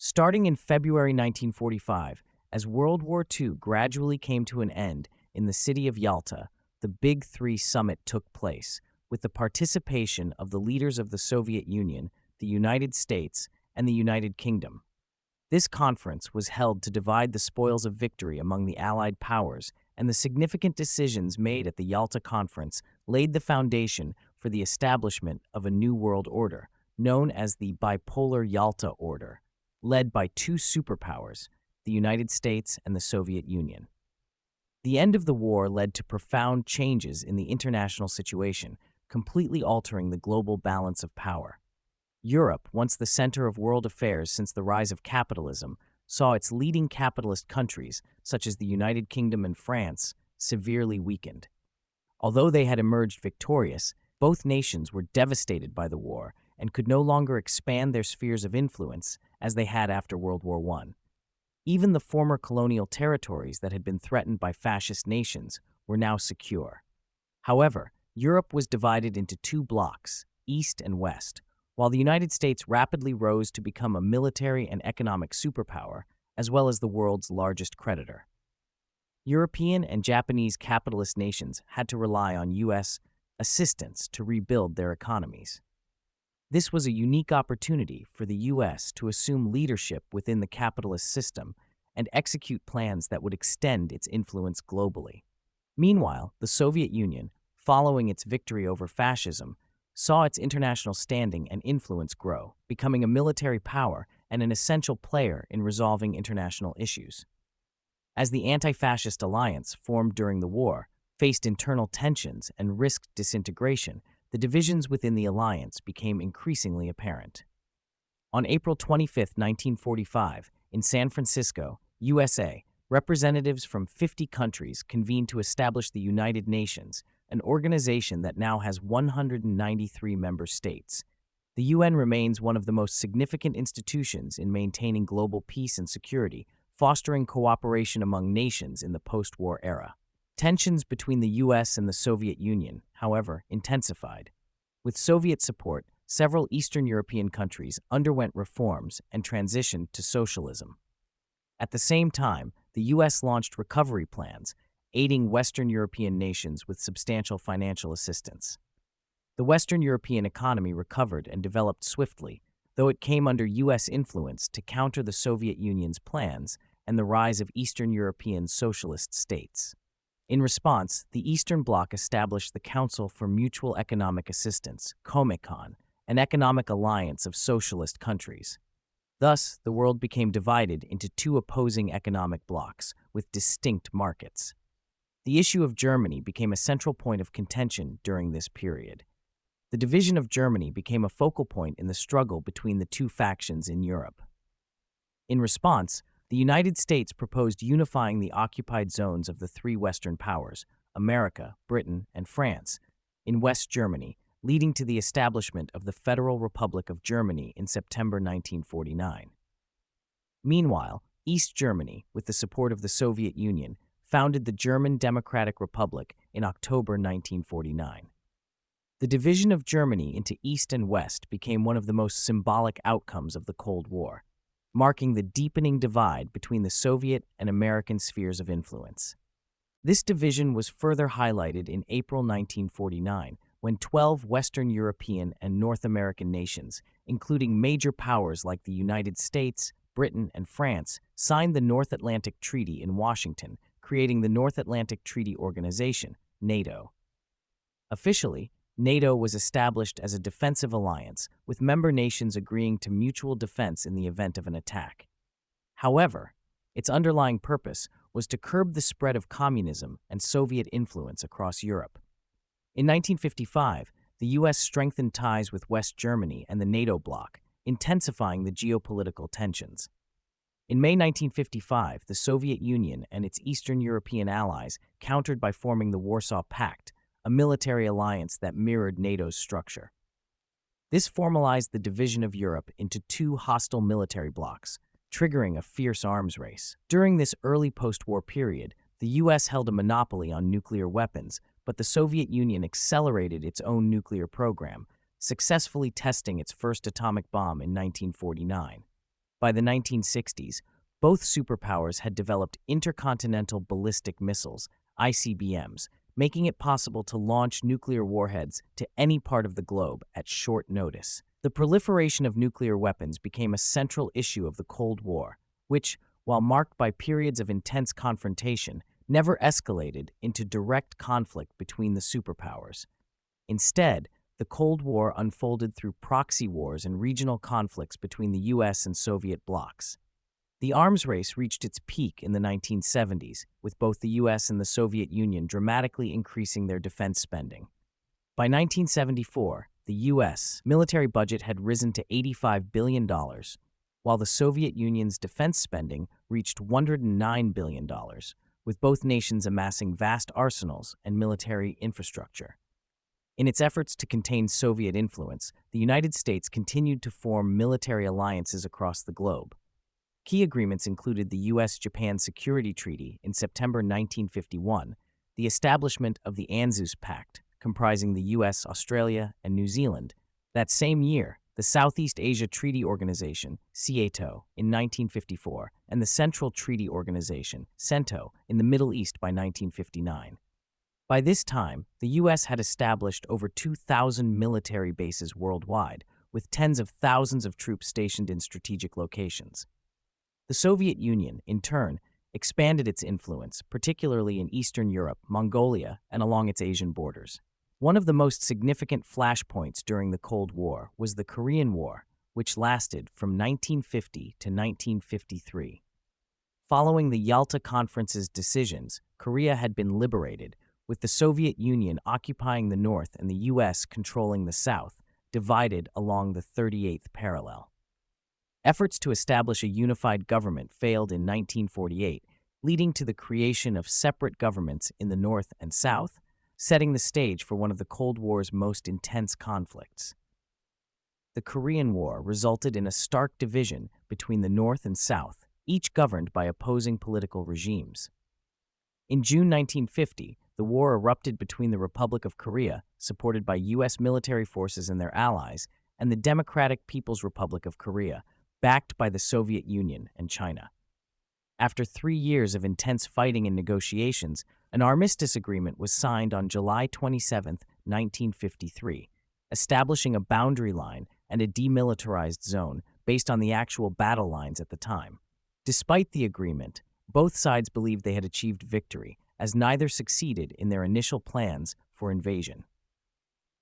Starting in February 1945, as World War II gradually came to an end in the city of Yalta, the Big Three summit took place, with the participation of the leaders of the Soviet Union, the United States, and the United Kingdom. This conference was held to divide the spoils of victory among the Allied powers, and the significant decisions made at the Yalta Conference laid the foundation for the establishment of a new world order, known as the Bipolar Yalta Order, led by two superpowers, the United States and the Soviet Union. The end of the war led to profound changes in the international situation, completely altering the global balance of power. Europe, once the center of world affairs since the rise of capitalism, saw its leading capitalist countries, such as the United Kingdom and France, severely weakened. Although they had emerged victorious, both nations were devastated by the war and could no longer expand their spheres of influence as they had after World War I. Even the former colonial territories that had been threatened by fascist nations were now secure. However, Europe was divided into two blocks, East and West, while the United States rapidly rose to become a military and economic superpower, as well as the world's largest creditor. European and Japanese capitalist nations had to rely on U.S. assistance to rebuild their economies. This was a unique opportunity for the U.S. to assume leadership within the capitalist system and execute plans that would extend its influence globally. Meanwhile, the Soviet Union, following its victory over fascism, saw its international standing and influence grow, becoming a military power and an essential player in resolving international issues. As the anti-fascist alliance, formed during the war, faced internal tensions and risked disintegration, the divisions within the alliance became increasingly apparent. On April 25, 1945, in San Francisco, USA, representatives from 50 countries convened to establish the United Nations, an organization that now has 193 member states. The UN remains one of the most significant institutions in maintaining global peace and security, fostering cooperation among nations in the post-war era. Tensions between the US and the Soviet Union, however, intensified. With Soviet support, several Eastern European countries underwent reforms and transitioned to socialism. At the same time, the US launched recovery plans, aiding Western European nations with substantial financial assistance. The Western European economy recovered and developed swiftly, though it came under U.S. influence to counter the Soviet Union's plans and the rise of Eastern European socialist states. In response, the Eastern Bloc established the Council for Mutual Economic Assistance, COMECON, an economic alliance of socialist countries. Thus, the world became divided into two opposing economic blocs with distinct markets. The issue of Germany became a central point of contention during this period. The division of Germany became a focal point in the struggle between the two factions in Europe. In response, the United States proposed unifying the occupied zones of the three Western powers, America, Britain, and France, in West Germany, leading to the establishment of the Federal Republic of Germany in September 1949. Meanwhile, East Germany, with the support of the Soviet Union, founded the German Democratic Republic in October 1949. The division of Germany into East and West became one of the most symbolic outcomes of the Cold War, marking the deepening divide between the Soviet and American spheres of influence. This division was further highlighted in April 1949, when 12 Western European and North American nations, including major powers like the United States, Britain, and France, signed the North Atlantic Treaty in Washington, creating the North Atlantic Treaty Organization, NATO. Officially, NATO was established as a defensive alliance, with member nations agreeing to mutual defense in the event of an attack. However, its underlying purpose was to curb the spread of communism and Soviet influence across Europe. In 1955, the U.S. strengthened ties with West Germany and the NATO bloc, intensifying the geopolitical tensions. In May 1955, the Soviet Union and its Eastern European allies countered by forming the Warsaw Pact, a military alliance that mirrored NATO's structure. This formalized the division of Europe into two hostile military blocs, triggering a fierce arms race. During this early post-war period, the U.S. held a monopoly on nuclear weapons, but the Soviet Union accelerated its own nuclear program, successfully testing its first atomic bomb in 1949. By the 1960s, both superpowers had developed intercontinental ballistic missiles, ICBMs, making it possible to launch nuclear warheads to any part of the globe at short notice. The proliferation of nuclear weapons became a central issue of the Cold War, which, while marked by periods of intense confrontation, never escalated into direct conflict between the superpowers. Instead, the Cold War unfolded through proxy wars and regional conflicts between the US and Soviet blocs. The arms race reached its peak in the 1970s, with both the US and the Soviet Union dramatically increasing their defense spending. By 1974, the US military budget had risen to $85 billion, while the Soviet Union's defense spending reached $109 billion, with both nations amassing vast arsenals and military infrastructure. In its efforts to contain Soviet influence, the United States continued to form military alliances across the globe. Key agreements included the U.S.-Japan Security Treaty in September 1951, the establishment of the Warsaw Pact, comprising the U.S., Australia, and New Zealand. That same year, the Southeast Asia Treaty Organization, NATO, in 1954, and the Central Treaty Organization, CENTO, in the Middle East by 1959. By this time, the U.S. had established over 2,000 military bases worldwide, with tens of thousands of troops stationed in strategic locations. The Soviet Union, in turn, expanded its influence, particularly in Eastern Europe, Mongolia, and along its Asian borders. One of the most significant flashpoints during the Cold War was the Korean War, which lasted from 1950 to 1953. Following the Yalta Conference's decisions, Korea had been liberated, with the Soviet Union occupying the north and the U.S. controlling the south, divided along the 38th parallel. Efforts to establish a unified government failed in 1948, leading to the creation of separate governments in the north and south, setting the stage for one of the Cold War's most intense conflicts. The Korean War resulted in a stark division between the north and south, each governed by opposing political regimes. In June 1950, the war erupted between the Republic of Korea, supported by U.S. military forces and their allies, and the Democratic People's Republic of Korea, backed by the Soviet Union and China. After 3 years of intense fighting and negotiations, an armistice agreement was signed on July 27, 1953, establishing a boundary line and a demilitarized zone based on the actual battle lines at the time. Despite the agreement, both sides believed they had achieved victory, as neither succeeded in their initial plans for invasion.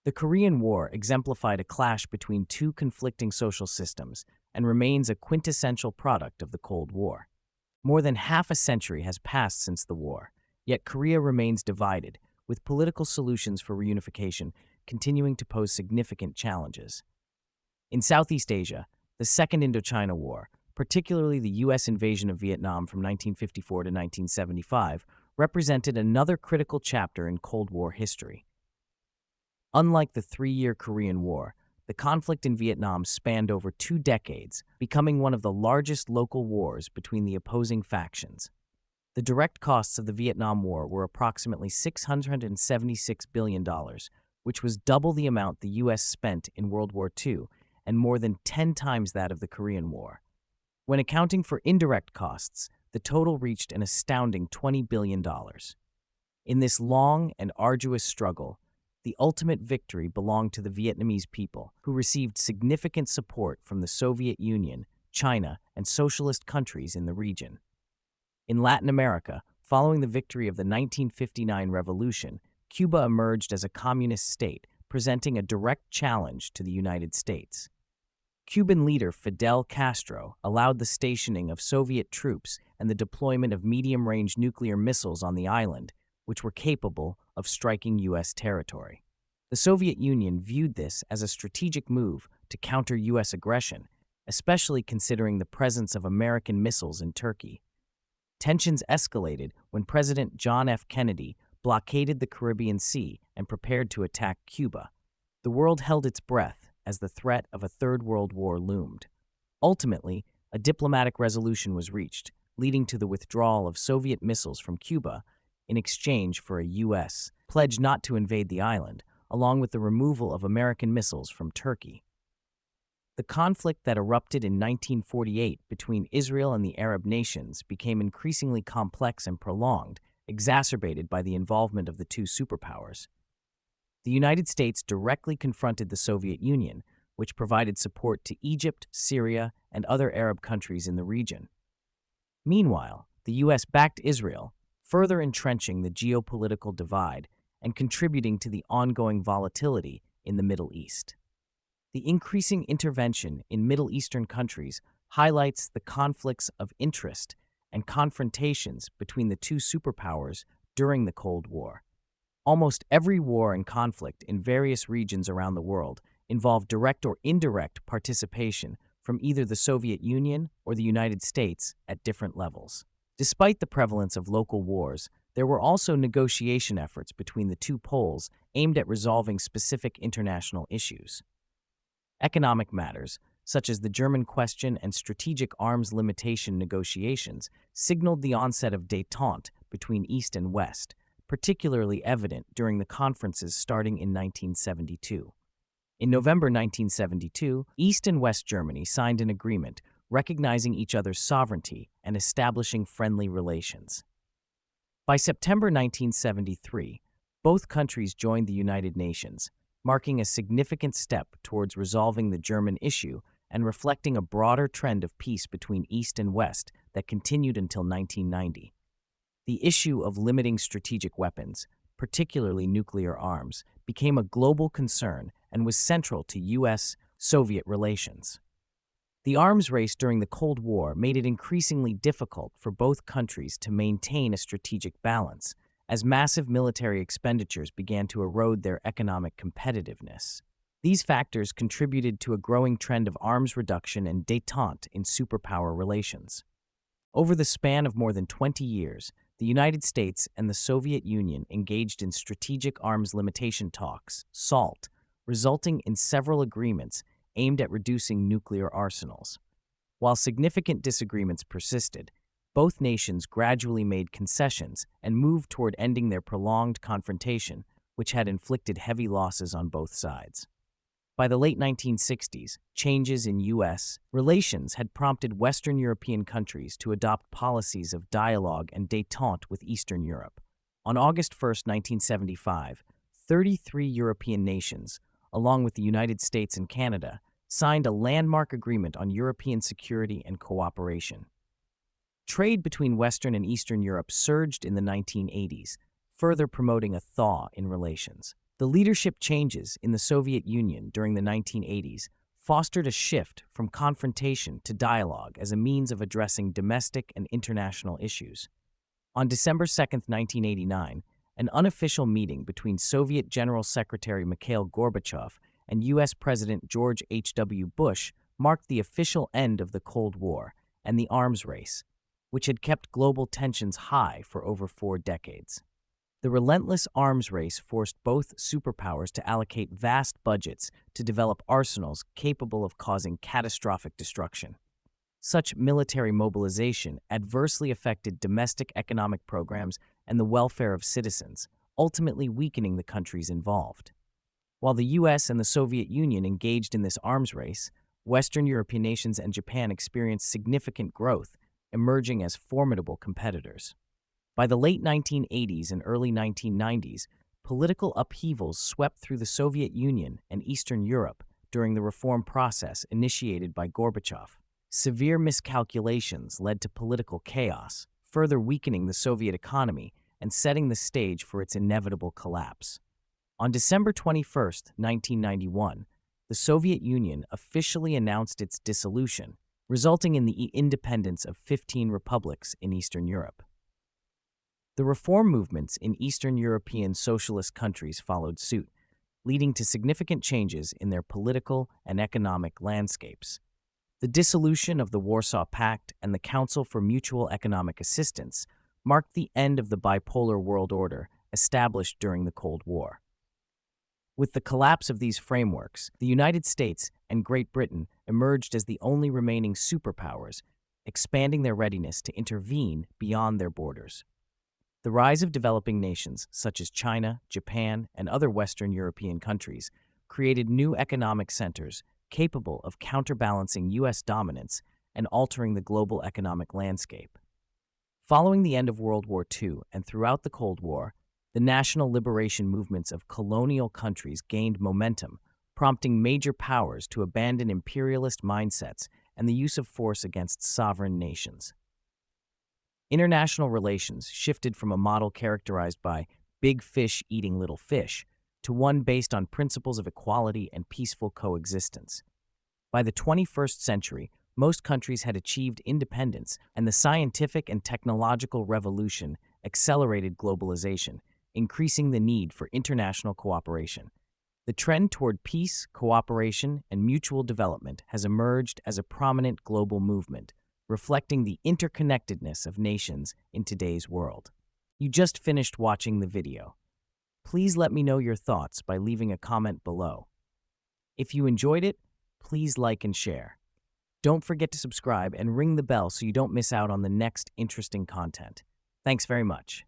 The Korean War exemplified a clash between two conflicting social systems and remains a quintessential product of the Cold War. More than half a century has passed since the war, yet Korea remains divided, with political solutions for reunification continuing to pose significant challenges. In Southeast Asia, the Second Indochina War, particularly the U.S. invasion of Vietnam from 1954 to 1975, represented another critical chapter in Cold War history. Unlike the 3-year Korean War, the conflict in Vietnam spanned over 2 decades, becoming one of the largest local wars between the opposing factions. The direct costs of the Vietnam War were approximately $676 billion, which was double the amount the U.S. spent in World War II and more than 10 times that of the Korean War. When accounting for indirect costs, the total reached an astounding $20 billion. In this long and arduous struggle, the ultimate victory belonged to the Vietnamese people, who received significant support from the Soviet Union, China, and socialist countries in the region. In Latin America, following the victory of the 1959 revolution, Cuba emerged as a communist state, presenting a direct challenge to the United States. Cuban leader Fidel Castro allowed the stationing of Soviet troops and the deployment of medium-range nuclear missiles on the island, which were capable of striking U.S. territory. The Soviet Union viewed this as a strategic move to counter U.S. aggression, especially considering the presence of American missiles in Turkey. Tensions escalated when President John F. Kennedy blockaded the Caribbean Sea and prepared to attack Cuba. The world held its breath as the threat of a Third World War loomed. Ultimately, a diplomatic resolution was reached, leading to the withdrawal of Soviet missiles from Cuba in exchange for a U.S. pledge not to invade the island, along with the removal of American missiles from Turkey. The conflict that erupted in 1948 between Israel and the Arab nations became increasingly complex and prolonged, exacerbated by the involvement of the two superpowers. The United States directly confronted the Soviet Union, which provided support to Egypt, Syria, and other Arab countries in the region. Meanwhile, the U.S. backed Israel, further entrenching the geopolitical divide and contributing to the ongoing volatility in the Middle East. The increasing intervention in Middle Eastern countries highlights the conflicts of interest and confrontations between the two superpowers during the Cold War. Almost every war and conflict in various regions around the world involved direct or indirect participation from either the Soviet Union or the United States at different levels. Despite the prevalence of local wars, there were also negotiation efforts between the two poles aimed at resolving specific international issues. Economic matters, such as the German question and strategic arms limitation negotiations, signaled the onset of détente between East and West, particularly evident during the conferences starting in 1972. In November 1972, East and West Germany signed an agreement recognizing each other's sovereignty and establishing friendly relations. By September 1973, both countries joined the United Nations, marking a significant step towards resolving the German issue and reflecting a broader trend of peace between East and West that continued until 1990. The issue of limiting strategic weapons, particularly nuclear arms, became a global concern and was central to U.S.-Soviet relations. The arms race during the Cold War made it increasingly difficult for both countries to maintain a strategic balance, as massive military expenditures began to erode their economic competitiveness. These factors contributed to a growing trend of arms reduction and détente in superpower relations. Over the span of more than 20 years, the United States and the Soviet Union engaged in strategic arms limitation talks, SALT, resulting in several agreements aimed at reducing nuclear arsenals. While significant disagreements persisted, both nations gradually made concessions and moved toward ending their prolonged confrontation, which had inflicted heavy losses on both sides. By the late 1960s, changes in U.S. relations had prompted Western European countries to adopt policies of dialogue and détente with Eastern Europe. On August 1, 1975, 33 European nations, along with the United States and Canada, signed a landmark agreement on European security and cooperation. Trade between Western and Eastern Europe surged in the 1980s, further promoting a thaw in relations. The leadership changes in the Soviet Union during the 1980s fostered a shift from confrontation to dialogue as a means of addressing domestic and international issues. On December 2, 1989, an unofficial meeting between Soviet General Secretary Mikhail Gorbachev and U.S. President George H.W. Bush marked the official end of the Cold War and the arms race, which had kept global tensions high for over 4 decades. The relentless arms race forced both superpowers to allocate vast budgets to develop arsenals capable of causing catastrophic destruction. Such military mobilization adversely affected domestic economic programs and the welfare of citizens, ultimately weakening the countries involved. While the U.S. and the Soviet Union engaged in this arms race, Western European nations and Japan experienced significant growth, emerging as formidable competitors. By the late 1980s and early 1990s, political upheavals swept through the Soviet Union and Eastern Europe during the reform process initiated by Gorbachev. Severe miscalculations led to political chaos, further weakening the Soviet economy and setting the stage for its inevitable collapse. On December 21, 1991, the Soviet Union officially announced its dissolution, resulting in the independence of 15 republics in Eastern Europe. The reform movements in Eastern European socialist countries followed suit, leading to significant changes in their political and economic landscapes. The dissolution of the Warsaw Pact and the Council for Mutual Economic Assistance marked the end of the bipolar world order established during the Cold War. With the collapse of these frameworks, the United States and Great Britain emerged as the only remaining superpowers, expanding their readiness to intervene beyond their borders. The rise of developing nations such as China, Japan, and other Western European countries created new economic centers, capable of counterbalancing U.S. dominance and altering the global economic landscape. Following the end of World War II and throughout the Cold War, the national liberation movements of colonial countries gained momentum, prompting major powers to abandon imperialist mindsets and the use of force against sovereign nations. International relations shifted from a model characterized by big fish eating little fish to one based on principles of equality and peaceful coexistence. By the 21st century, most countries had achieved independence, and the scientific and technological revolution accelerated globalization, increasing the need for international cooperation. The trend toward peace, cooperation, and mutual development has emerged as a prominent global movement, reflecting the interconnectedness of nations in today's world. You just finished watching the video. Please let me know your thoughts by leaving a comment below. If you enjoyed it, please like and share. Don't forget to subscribe and ring the bell so you don't miss out on the next interesting content. Thanks very much.